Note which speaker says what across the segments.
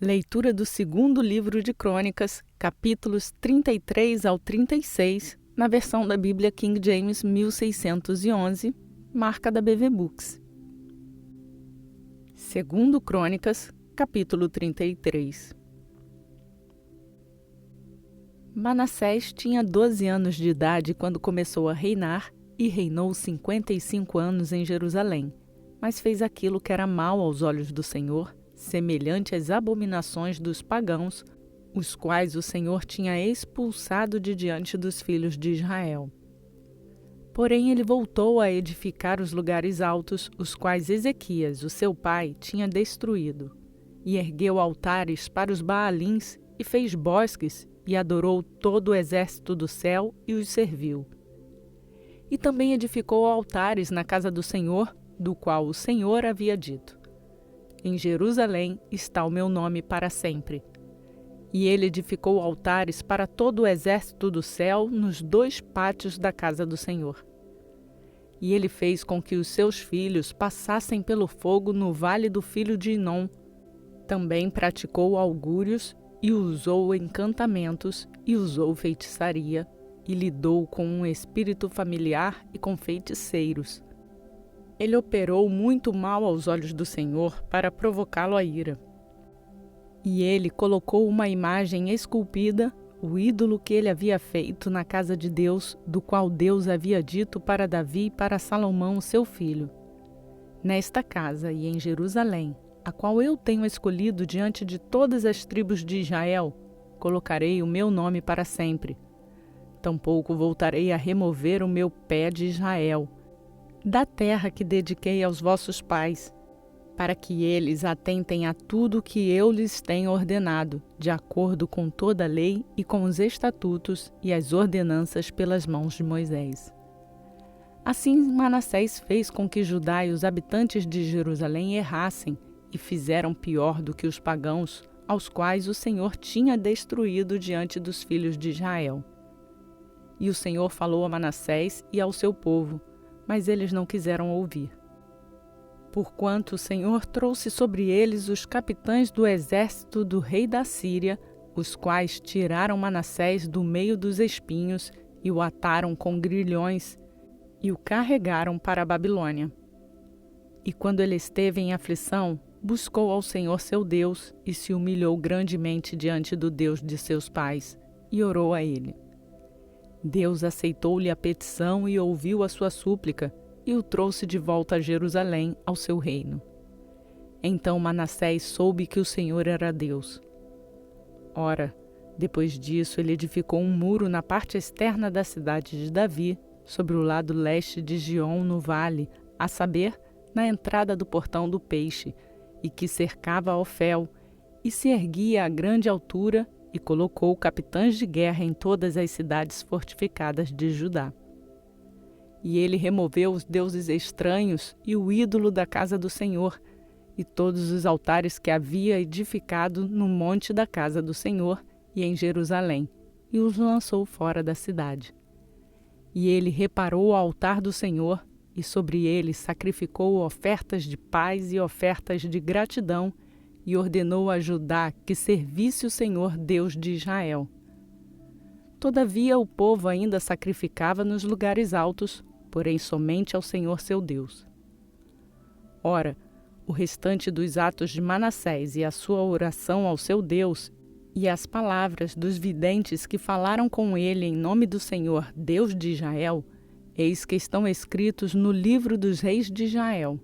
Speaker 1: Leitura do segundo livro de Crônicas, capítulos 33 ao 36, na versão da Bíblia King James 1611, marca da BV Books. Segundo Crônicas, capítulo 33. Manassés tinha 12 anos de idade quando começou a reinar e reinou 55 anos em Jerusalém, mas fez aquilo que era mal aos olhos do Senhor, semelhante às abominações dos pagãos, os quais o Senhor tinha expulsado de diante dos filhos de Israel. Porém, ele voltou a edificar os lugares altos, os quais Ezequias, o seu pai, tinha destruído, e ergueu altares para os Baalins, e fez bosques, e adorou todo o exército do céu, e os serviu. E também edificou altares na casa do Senhor, do qual o Senhor havia dito: em Jerusalém está o meu nome para sempre. E ele edificou altares para todo o exército do céu nos 2 pátios da casa do Senhor. E ele fez com que os seus filhos passassem pelo fogo no vale do filho de Inom. Também praticou augúrios, e usou encantamentos, e usou feitiçaria, e lidou com um espírito familiar e com feiticeiros. Ele operou muito mal aos olhos do Senhor para provocá-lo à ira. E ele colocou uma imagem esculpida, o ídolo que ele havia feito na casa de Deus, do qual Deus havia dito para Davi e para Salomão, seu filho: nesta casa e em Jerusalém, a qual eu tenho escolhido diante de todas as tribos de Israel, colocarei o meu nome para sempre. Tampouco voltarei a remover o meu pé de Israel, da terra que dediquei aos vossos pais, para que eles atentem a tudo que eu lhes tenho ordenado, de acordo com toda a lei e com os estatutos e as ordenanças pelas mãos de Moisés. Assim Manassés fez com que Judá e os habitantes de Jerusalém errassem, e fizeram pior do que os pagãos, aos quais o Senhor tinha destruído diante dos filhos de Israel. E o Senhor falou a Manassés e ao seu povo, mas eles não quiseram ouvir. Porquanto o Senhor trouxe sobre eles os capitães do exército do rei da Síria, os quais tiraram Manassés do meio dos espinhos e o ataram com grilhões e o carregaram para a Babilônia. E quando ele esteve em aflição, buscou ao Senhor seu Deus e se humilhou grandemente diante do Deus de seus pais e orou a ele. Deus aceitou-lhe a petição e ouviu a sua súplica, e o trouxe de volta a Jerusalém, ao seu reino. Então Manassés soube que o Senhor era Deus. Ora, depois disso ele edificou um muro na parte externa da cidade de Davi, sobre o lado leste de Gion no vale, a saber, na entrada do portão do peixe, e que cercava Ofel, e se erguia a grande altura, e colocou capitães de guerra em todas as cidades fortificadas de Judá. E ele removeu os deuses estranhos e o ídolo da casa do Senhor, e todos os altares que havia edificado no monte da casa do Senhor e em Jerusalém, e os lançou fora da cidade. E ele reparou o altar do Senhor, e sobre ele sacrificou ofertas de paz e ofertas de gratidão, e ordenou a Judá que servisse o Senhor Deus de Israel. Todavia o povo ainda sacrificava nos lugares altos, porém somente ao Senhor seu Deus. Ora, o restante dos atos de Manassés e a sua oração ao seu Deus, e as palavras dos videntes que falaram com ele em nome do Senhor Deus de Israel, eis que estão escritos no livro dos reis de Israel.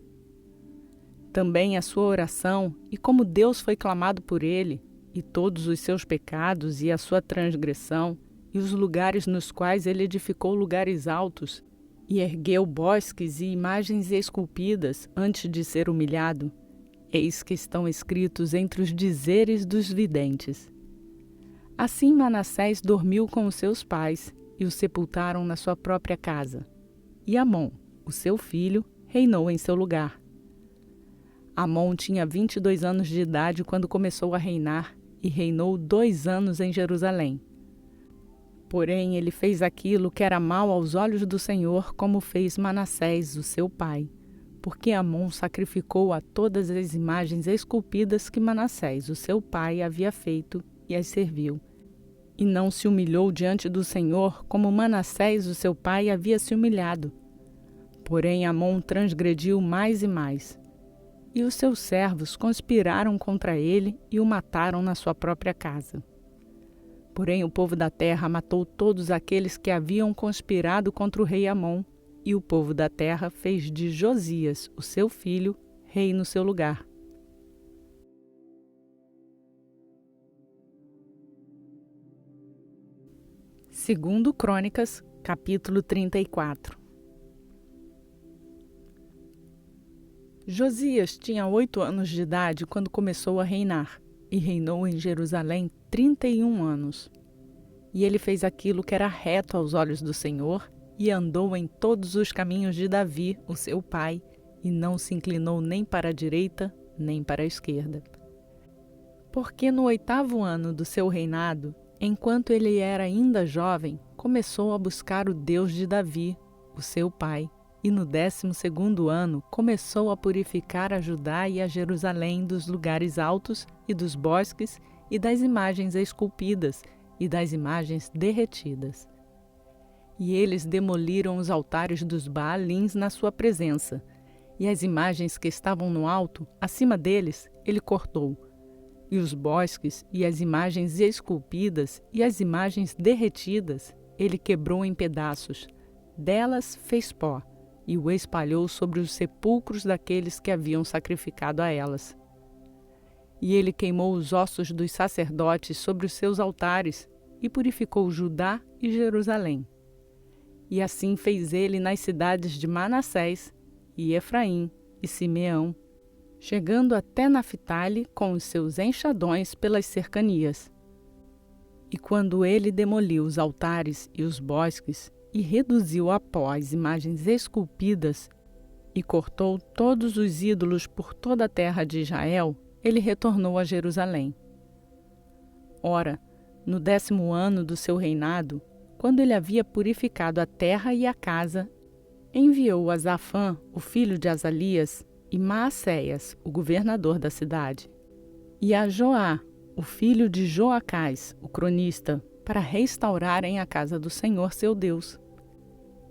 Speaker 1: Também a sua oração, e como Deus foi clamado por ele, e todos os seus pecados e a sua transgressão, e os lugares nos quais ele edificou lugares altos, e ergueu bosques e imagens esculpidas antes de ser humilhado, eis que estão escritos entre os dizeres dos videntes. Assim Manassés dormiu com os seus pais, e o sepultaram na sua própria casa. E Amon, o seu filho, reinou em seu lugar. Amon tinha 22 anos de idade quando começou a reinar, e reinou 2 anos em Jerusalém. Porém, ele fez aquilo que era mal aos olhos do Senhor, como fez Manassés, o seu pai, porque Amon sacrificou a todas as imagens esculpidas que Manassés, o seu pai, havia feito e as serviu. E não se humilhou diante do Senhor como Manassés, o seu pai, havia se humilhado. Porém, Amon transgrediu mais e mais. E os seus servos conspiraram contra ele e o mataram na sua própria casa. Porém, o povo da terra matou todos aqueles que haviam conspirado contra o rei Amon, e o povo da terra fez de Josias, o seu filho, rei no seu lugar. Segundo Crônicas, capítulo 34. Josias tinha 8 anos de idade quando começou a reinar, e reinou em Jerusalém 31 anos. E ele fez aquilo que era reto aos olhos do Senhor, e andou em todos os caminhos de Davi, o seu pai, e não se inclinou nem para a direita, nem para a esquerda. Porque no 8º ano do seu reinado, enquanto ele era ainda jovem, começou a buscar o Deus de Davi, o seu pai, e no 12º ano começou a purificar a Judá e a Jerusalém dos lugares altos e dos bosques e das imagens esculpidas e das imagens derretidas. E eles demoliram os altares dos Baalins na sua presença, e as imagens que estavam no alto, acima deles, ele cortou. E os bosques e as imagens esculpidas e as imagens derretidas, ele quebrou em pedaços. Delas fez pó, e o espalhou sobre os sepulcros daqueles que haviam sacrificado a elas. E ele queimou os ossos dos sacerdotes sobre os seus altares, e purificou Judá e Jerusalém. E assim fez ele nas cidades de Manassés, e Efraim, e Simeão, chegando até Naphtali com os seus enxadões pelas cercanias. E quando ele demoliu os altares e os bosques, e reduziu a pó as imagens esculpidas, e cortou todos os ídolos por toda a terra de Israel, ele retornou a Jerusalém. Ora, no 10º ano do seu reinado, quando ele havia purificado a terra e a casa, enviou a Zafã, o filho de Azalias, e Maacéias, o governador da cidade, e a Joá, o filho de Joacás, o cronista, para restaurarem a casa do Senhor seu Deus.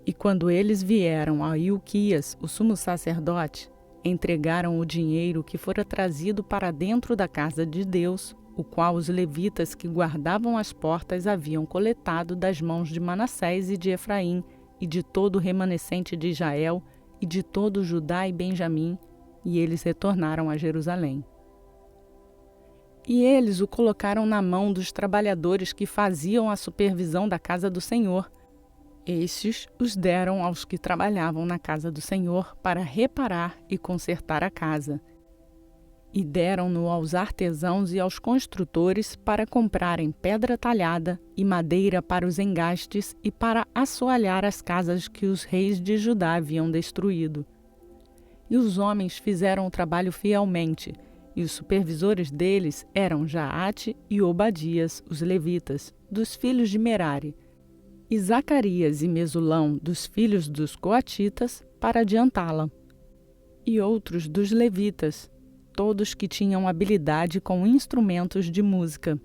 Speaker 1: E quando eles vieram a Ilquias, o sumo sacerdote, entregaram o dinheiro que fora trazido para dentro da casa de Deus, o qual os levitas que guardavam as portas haviam coletado das mãos de Manassés e de Efraim, e de todo o remanescente de Israel, e de todo Judá e Benjamim, e eles retornaram a Jerusalém. E eles o colocaram na mão dos trabalhadores que faziam a supervisão da casa do Senhor. Estes os deram aos que trabalhavam na casa do Senhor para reparar e consertar a casa. E deram-no aos artesãos e aos construtores para comprarem pedra talhada e madeira para os engastes e para assoalhar as casas que os reis de Judá haviam destruído. E os homens fizeram o trabalho fielmente, e os supervisores deles eram Jaate e Obadias, os levitas, dos filhos de Merari, e Zacarias e Mesulão, dos filhos dos coatitas, para adiantá-la, e outros dos levitas, todos que tinham habilidade com instrumentos de música.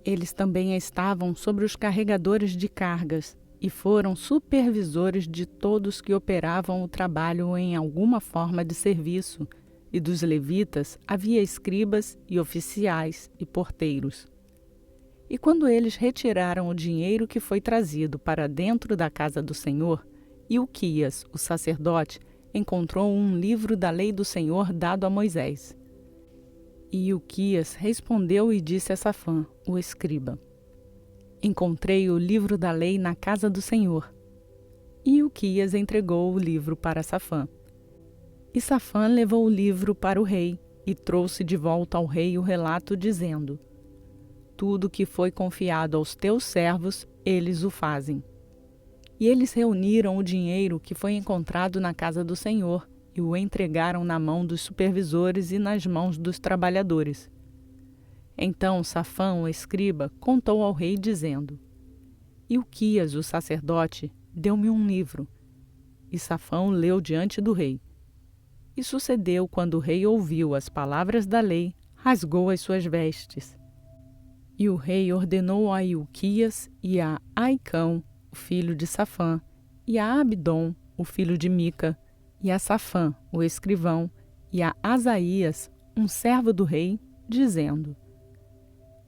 Speaker 1: Eles também estavam sobre os carregadores de cargas, e foram supervisores de todos que operavam o trabalho em alguma forma de serviço, e dos levitas havia escribas e oficiais e porteiros. E quando eles retiraram o dinheiro que foi trazido para dentro da casa do Senhor, Ilquias, o sacerdote, encontrou um livro da lei do Senhor dado a Moisés. E Ilquias respondeu e disse a Safã, o escriba: Encontrei o livro da lei na casa do Senhor. E Ilquias entregou o livro para Safã. E Safã levou o livro para o rei e trouxe de volta ao rei o relato, dizendo: Tudo que foi confiado aos teus servos, eles o fazem. E eles reuniram o dinheiro que foi encontrado na casa do Senhor e o entregaram na mão dos supervisores e nas mãos dos trabalhadores. Então Safã, o escriba, contou ao rei, dizendo: Ilquias, o sacerdote, deu-me um livro. e Safã o leu diante do rei. E sucedeu, quando o rei ouviu as palavras da lei, rasgou as suas vestes. E o rei ordenou a Ilquias e a Aicão, o filho de Safã, e a Abdom, o filho de Mica, e a Safã, o escrivão, e a Asaías, um servo do rei, dizendo: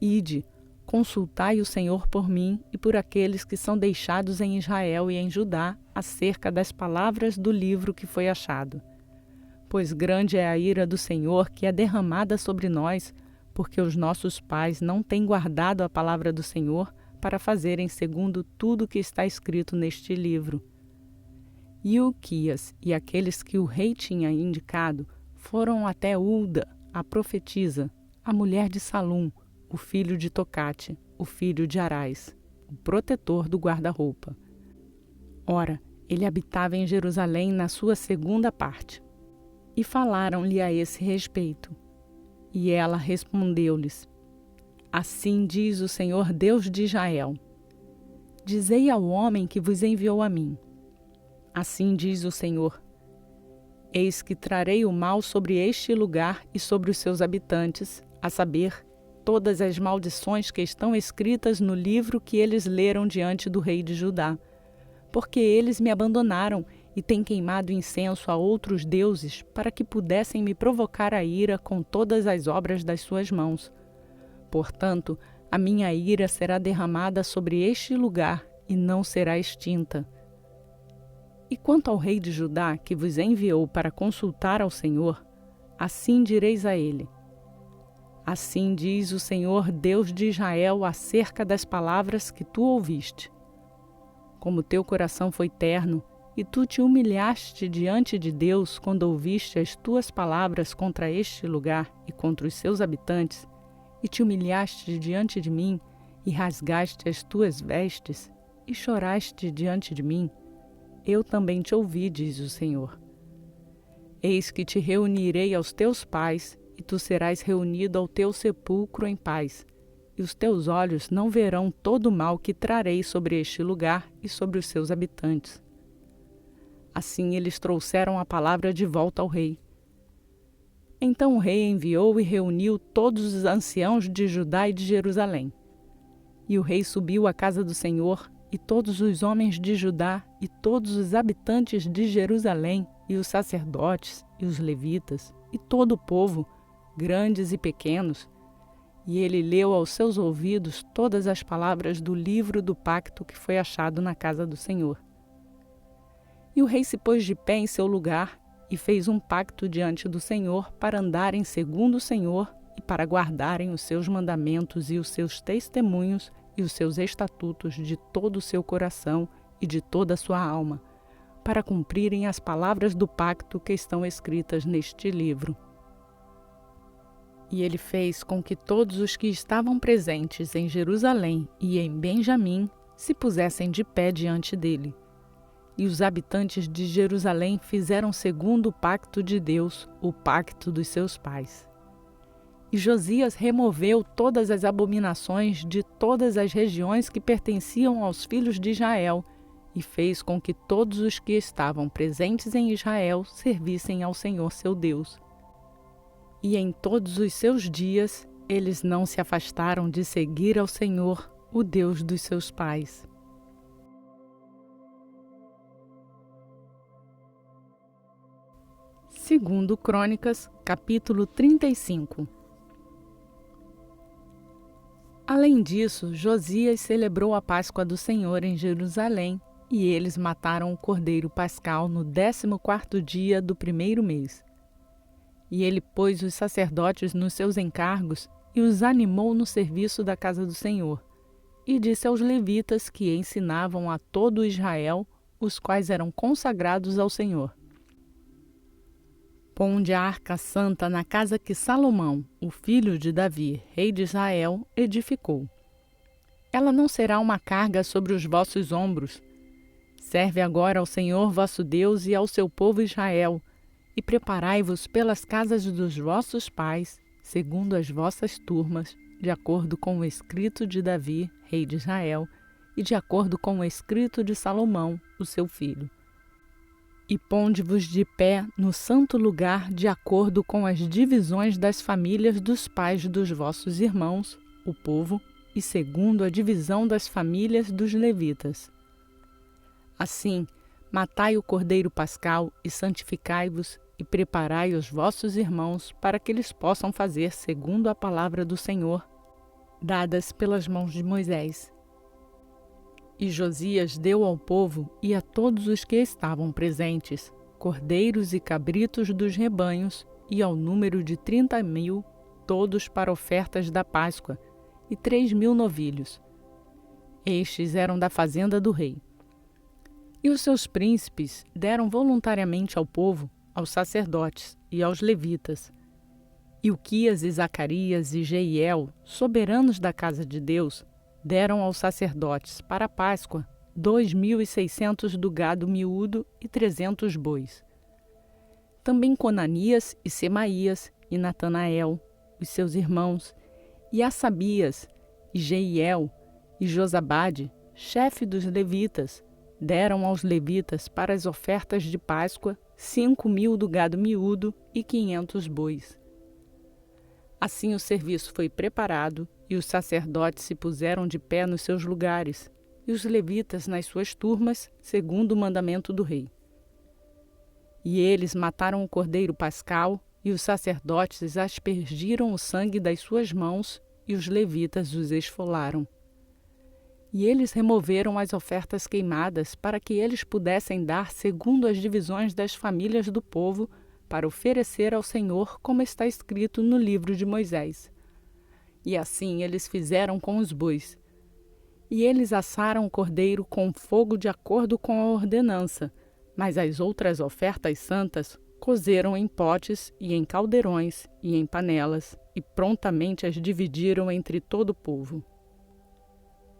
Speaker 1: Ide, consultai o Senhor por mim e por aqueles que são deixados em Israel e em Judá acerca das palavras do livro que foi achado. Pois grande é a ira do Senhor que é derramada sobre nós, porque os nossos pais não têm guardado a palavra do Senhor para fazerem segundo tudo que está escrito neste livro. E Ilquias e aqueles que o rei tinha indicado foram até Ulda, a profetisa, a mulher de Salum, o filho de Tocate, o filho de Arás, o protetor do guarda-roupa. Ora, ele habitava em Jerusalém na sua segunda parte. E falaram-lhe a esse respeito. E ela respondeu-lhes: Assim diz o Senhor Deus de Israel: Dizei ao homem que vos enviou a mim. Assim diz o Senhor: Eis que trarei o mal sobre este lugar e sobre os seus habitantes, a saber, todas as maldições que estão escritas no livro que eles leram diante do rei de Judá, porque eles me abandonaram e têm queimado incenso a outros deuses para que pudessem me provocar a ira com todas as obras das suas mãos. Portanto, a minha ira será derramada sobre este lugar e não será extinta. E quanto ao rei de Judá, que vos enviou para consultar ao Senhor, assim direis a ele: Assim diz o Senhor Deus de Israel acerca das palavras que tu ouviste. Como teu coração foi terno, e tu te humilhaste diante de Deus quando ouviste as tuas palavras contra este lugar e contra os seus habitantes, e te humilhaste diante de mim, e rasgaste as tuas vestes, e choraste diante de mim, eu também te ouvi, diz o Senhor. Eis que te reunirei aos teus pais, e tu serás reunido ao teu sepulcro em paz, e os teus olhos não verão todo o mal que trarei sobre este lugar e sobre os seus habitantes. Assim eles trouxeram a palavra de volta ao rei. Então o rei enviou e reuniu todos os anciãos de Judá e de Jerusalém. E o rei subiu à casa do Senhor, e todos os homens de Judá, e todos os habitantes de Jerusalém, e os sacerdotes, e os levitas, e todo o povo, grandes e pequenos, e ele leu aos seus ouvidos todas as palavras do livro do pacto que foi achado na casa do Senhor. E o rei se pôs de pé em seu lugar e fez um pacto diante do Senhor para andarem segundo o Senhor e para guardarem os seus mandamentos e os seus testemunhos e os seus estatutos de todo o seu coração e de toda a sua alma, para cumprirem as palavras do pacto que estão escritas neste livro. E ele fez com que todos os que estavam presentes em Jerusalém e em Benjamim se pusessem de pé diante dele. E os habitantes de Jerusalém fizeram segundo o pacto de Deus, o pacto dos seus pais. E Josias removeu todas as abominações de todas as regiões que pertenciam aos filhos de Israel, e fez com que todos os que estavam presentes em Israel servissem ao Senhor seu Deus. E em todos os seus dias, eles não se afastaram de seguir ao Senhor, o Deus dos seus pais. Segundo Crônicas, capítulo 35. Além disso, Josias celebrou a Páscoa do Senhor em Jerusalém, e eles mataram o cordeiro pascal no 14º dia do primeiro mês. E ele pôs os sacerdotes nos seus encargos e os animou no serviço da casa do Senhor, e disse aos levitas que ensinavam a todo Israel, os quais eram consagrados ao Senhor: Ponde a arca santa na casa que Salomão, o filho de Davi, rei de Israel, edificou. Ela não será uma carga sobre os vossos ombros. Serve agora ao Senhor vosso Deus e ao seu povo Israel, e preparai-vos pelas casas dos vossos pais, segundo as vossas turmas, de acordo com o escrito de Davi, rei de Israel, e de acordo com o escrito de Salomão, o seu filho. E ponde-vos de pé no santo lugar de acordo com as divisões das famílias dos pais dos vossos irmãos, o povo, e segundo a divisão das famílias dos levitas. Assim, matai o cordeiro pascal e santificai-vos e preparai os vossos irmãos para que eles possam fazer segundo a palavra do Senhor, dadas pelas mãos de Moisés. E Josias deu ao povo e a todos os que estavam presentes cordeiros e cabritos dos rebanhos, e ao número de 30.000, todos para ofertas da Páscoa, e 3.000 novilhos. Estes eram da fazenda do rei. E os seus príncipes deram voluntariamente ao povo, aos sacerdotes e aos levitas. Ilquias e Zacarias e Jeiel, soberanos da casa de Deus, deram aos sacerdotes para a Páscoa 2.600 do gado miúdo e 300 bois. Também Conanias e Semaías e Natanael, os seus irmãos, e Assabias e Jeiel e Josabade, chefe dos levitas, deram aos levitas para as ofertas de Páscoa 5.000 do gado miúdo e 500 bois. Assim o serviço foi preparado, e os sacerdotes se puseram de pé nos seus lugares, e os levitas nas suas turmas, segundo o mandamento do rei. E eles mataram o cordeiro pascal, e os sacerdotes aspergiram o sangue das suas mãos, e os levitas os esfolaram. E eles removeram as ofertas queimadas para que eles pudessem dar segundo as divisões das famílias do povo, para oferecer ao Senhor, como está escrito no livro de Moisés. E assim eles fizeram com os bois. E eles assaram o cordeiro com fogo de acordo com a ordenança, mas as outras ofertas santas cozeram em potes e em caldeirões e em panelas, e prontamente as dividiram entre todo o povo.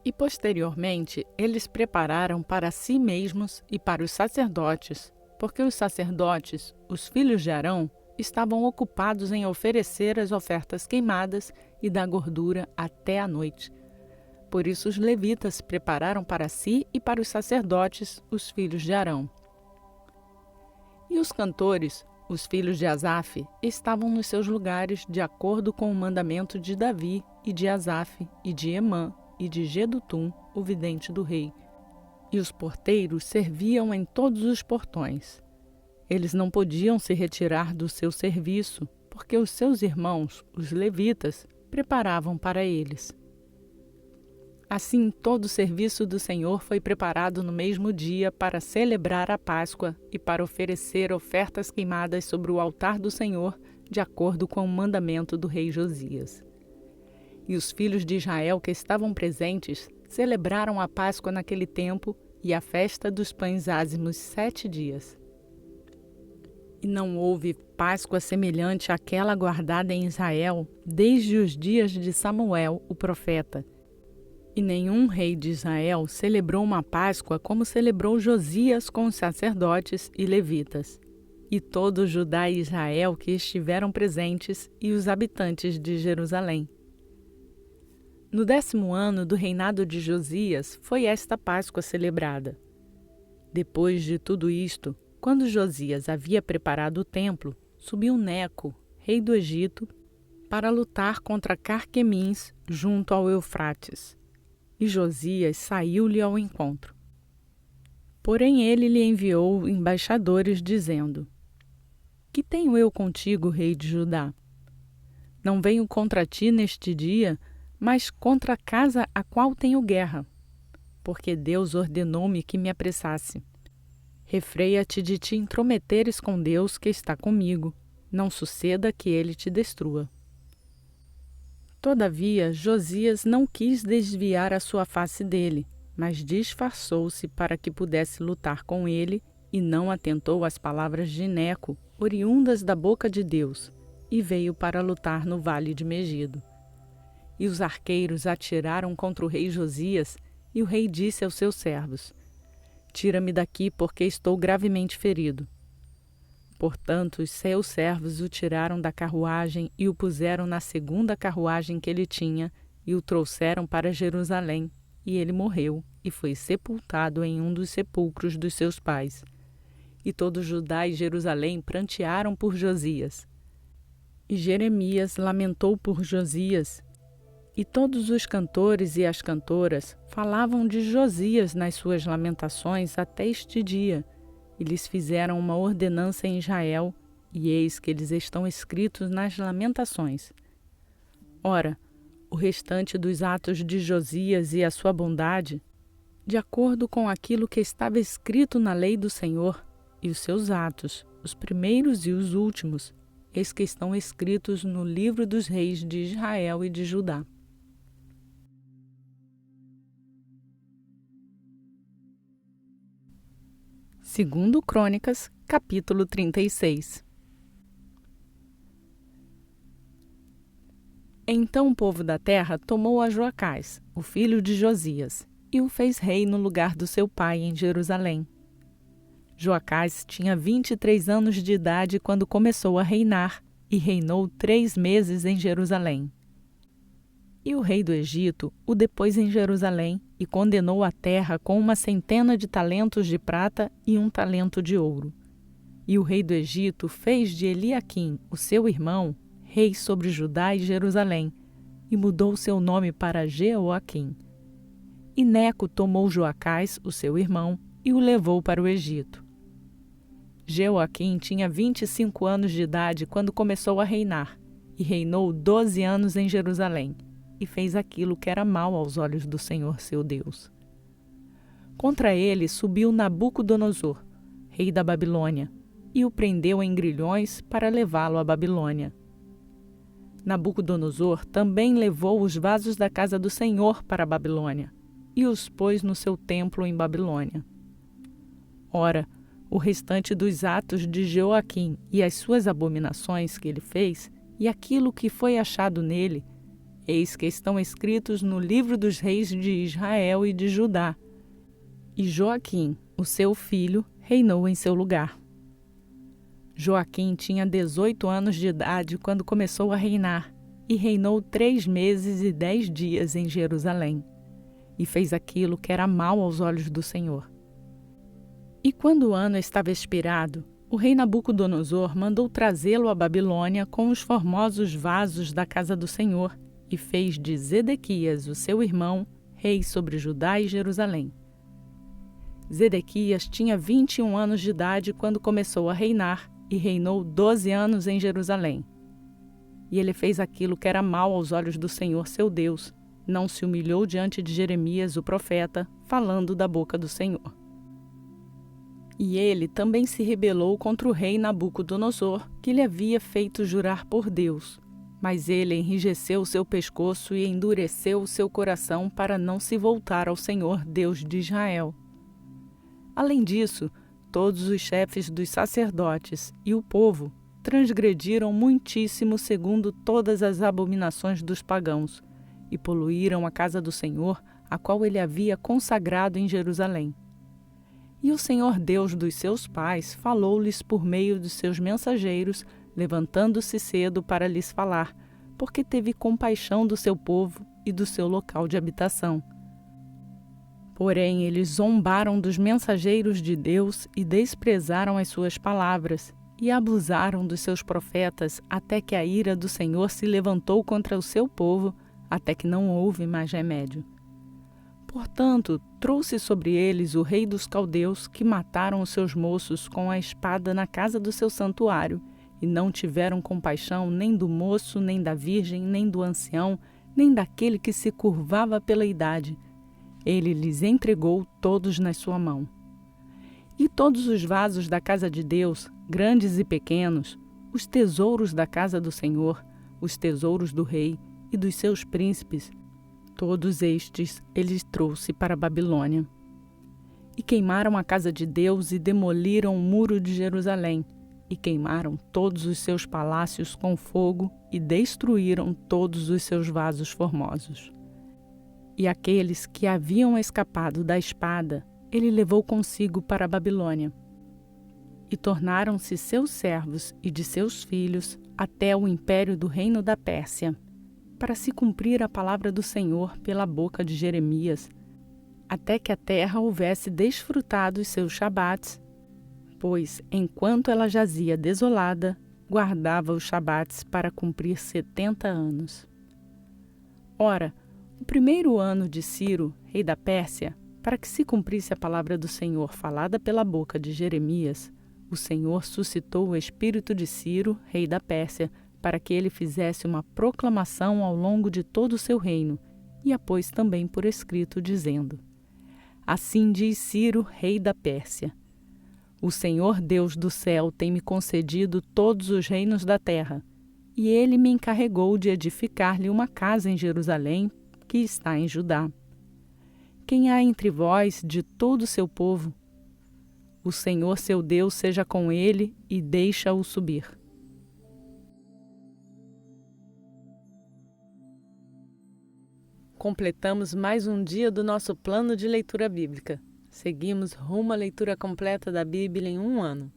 Speaker 1: E posteriormente eles prepararam para si mesmos e para os sacerdotes, porque os sacerdotes, os filhos de Arão, estavam ocupados em oferecer as ofertas queimadas e da gordura até a noite. Por isso os levitas prepararam para si e para os sacerdotes, os filhos de Arão. E os cantores, os filhos de Asaf, estavam nos seus lugares de acordo com o mandamento de Davi e de Asaf e de Emã e de Gedutum, o vidente do rei. E os porteiros serviam em todos os portões. Eles não podiam se retirar do seu serviço, porque os seus irmãos, os levitas, preparavam para eles. Assim, todo o serviço do Senhor foi preparado no mesmo dia para celebrar a Páscoa e para oferecer ofertas queimadas sobre o altar do Senhor, de acordo com o mandamento do rei Josias. E os filhos de Israel que estavam presentes celebraram a Páscoa naquele tempo e a festa dos pães ázimos 7 dias. E não houve Páscoa semelhante àquela guardada em Israel desde os dias de Samuel, o profeta. E nenhum rei de Israel celebrou uma Páscoa como celebrou Josias com os sacerdotes e levitas, e todo Judá e Israel que estiveram presentes, e os habitantes de Jerusalém. No 10º ano do reinado de Josias foi esta Páscoa celebrada. Depois de tudo isto, quando Josias havia preparado o templo, subiu Neco, rei do Egito, para lutar contra Carquemins junto ao Eufrates. E Josias saiu-lhe ao encontro. Porém ele lhe enviou embaixadores, dizendo: Que tenho eu contigo, rei de Judá? Não venho contra ti neste dia, mas contra a casa a qual tenho guerra, porque Deus ordenou-me que me apressasse. Refreia-te de te intrometeres com Deus que está comigo, não suceda que ele te destrua. Todavia, Josias não quis desviar a sua face dele, mas disfarçou-se para que pudesse lutar com ele, e não atentou às palavras de Neco, oriundas da boca de Deus, e veio para lutar no vale de Megido. E os arqueiros atiraram contra o rei Josias, e o rei disse aos seus servos: Tira-me daqui, porque estou gravemente ferido. Portanto, os seus servos o tiraram da carruagem e o puseram na segunda carruagem que ele tinha, e o trouxeram para Jerusalém, e ele morreu, e foi sepultado em um dos sepulcros dos seus pais. e todo Judá e Jerusalém prantearam por Josias. E Jeremias lamentou por Josias, e todos os cantores e as cantoras falavam de Josias nas suas lamentações até este dia, e lhes fizeram uma ordenança em Israel, e eis que eles estão escritos nas lamentações. Ora, o restante dos atos de Josias e a sua bondade, de acordo com aquilo que estava escrito na lei do Senhor, e os seus atos, os primeiros e os últimos, eis que estão escritos no livro dos reis de Israel e de Judá. Segundo Crônicas, capítulo 36. Então o povo da terra tomou a Joacás, o filho de Josias, e o fez rei no lugar do seu pai em Jerusalém. Joacás tinha 23 anos de idade quando começou a reinar, e reinou 3 meses em Jerusalém. E o rei do Egito o depôs em Jerusalém e condenou a terra com 100 de talentos de prata e 1 talento de ouro. E o rei do Egito fez de Eliaquim, o seu irmão, rei sobre Judá e Jerusalém, e mudou seu nome para Jeoaquim. E Neco tomou Joacás, o seu irmão, e o levou para o Egito. Jeoaquim tinha 25 anos de idade quando começou a reinar, e reinou 12 anos em Jerusalém, e fez aquilo que era mal aos olhos do Senhor seu Deus. Contra ele subiu Nabucodonosor, rei da Babilônia, e o prendeu em grilhões para levá-lo à Babilônia. Nabucodonosor também levou os vasos da casa do Senhor para a Babilônia, e os pôs no seu templo em Babilônia. Ora, o restante dos atos de Jeoaquim e as suas abominações que ele fez, e aquilo que foi achado nele, eis que estão escritos no livro dos reis de Israel e de Judá. E Joaquim, o seu filho, reinou em seu lugar. Joaquim tinha 18 anos de idade quando começou a reinar, e reinou 3 meses e 10 dias em Jerusalém, e fez aquilo que era mal aos olhos do Senhor. E quando o ano estava expirado, o rei Nabucodonosor mandou trazê-lo à Babilônia com os formosos vasos da casa do Senhor, e fez de Zedequias, o seu irmão, rei sobre Judá e Jerusalém. Zedequias tinha 21 anos de idade quando começou a reinar, e reinou 12 anos em Jerusalém. E ele fez aquilo que era mal aos olhos do Senhor seu Deus, não se humilhou diante de Jeremias, o profeta, falando da boca do Senhor. E ele também se rebelou contra o rei Nabucodonosor, que lhe havia feito jurar por Deus. Mas ele enrijeceu seu pescoço e endureceu o seu coração para não se voltar ao Senhor, Deus de Israel. Além disso, todos os chefes dos sacerdotes e o povo transgrediram muitíssimo segundo todas as abominações dos pagãos, e poluíram a casa do Senhor, a qual ele havia consagrado em Jerusalém. E o Senhor Deus dos seus pais falou-lhes por meio dos seus mensageiros, levantando-se cedo para lhes falar, porque teve compaixão do seu povo e do seu local de habitação. Porém, eles zombaram dos mensageiros de Deus e desprezaram as suas palavras, e abusaram dos seus profetas, até que a ira do Senhor se levantou contra o seu povo, até que não houve mais remédio. Portanto, trouxe sobre eles o rei dos caldeus, que mataram os seus moços com a espada na casa do seu santuário, e não tiveram compaixão nem do moço, nem da virgem, nem do ancião, nem daquele que se curvava pela idade. Ele lhes entregou todos na sua mão. E todos os vasos da casa de Deus, grandes e pequenos, os tesouros da casa do Senhor, os tesouros do rei e dos seus príncipes, todos estes ele trouxe para a Babilônia. E queimaram a casa de Deus e demoliram o muro de Jerusalém, e queimaram todos os seus palácios com fogo e destruíram todos os seus vasos formosos. E aqueles que haviam escapado da espada, ele levou consigo para a Babilônia. E tornaram-se seus servos e de seus filhos até o império do reino da Pérsia, para se cumprir a palavra do Senhor pela boca de Jeremias, até que a terra houvesse desfrutado os seus shabates, pois, enquanto ela jazia desolada, guardava os shabates para cumprir 70 anos. Ora, o primeiro ano de Ciro, rei da Pérsia, para que se cumprisse a palavra do Senhor falada pela boca de Jeremias, o Senhor suscitou o espírito de Ciro, rei da Pérsia, para que ele fizesse uma proclamação ao longo de todo o seu reino, e a pôs também por escrito, dizendo: Assim diz Ciro, rei da Pérsia: O Senhor Deus do céu tem me concedido todos os reinos da terra, e ele me encarregou de edificar-lhe uma casa em Jerusalém, que está em Judá. Quem há entre vós de todo o seu povo? O Senhor seu Deus seja com ele e deixa-o subir. Completamos mais um dia do nosso plano de leitura bíblica. Seguimos rumo à leitura completa da Bíblia em um ano.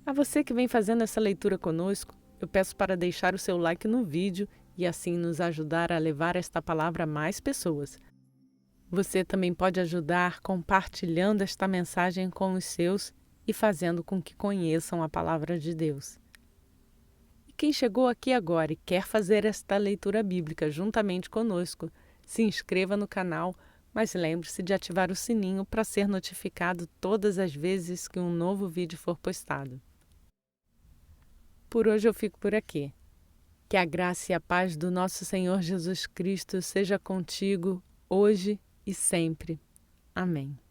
Speaker 1: A você que vem fazendo essa leitura conosco, eu peço para deixar o seu like no vídeo e assim nos ajudar a levar esta palavra a mais pessoas. Você também pode ajudar compartilhando esta mensagem com os seus e fazendo com que conheçam a palavra de Deus. E quem chegou aqui agora e quer fazer esta leitura bíblica juntamente conosco, se inscreva no canal, mas lembre-se de ativar o sininho para ser notificado todas as vezes que um novo vídeo for postado. Por hoje eu fico por aqui. Que a graça e a paz do nosso Senhor Jesus Cristo seja contigo hoje e sempre. Amém.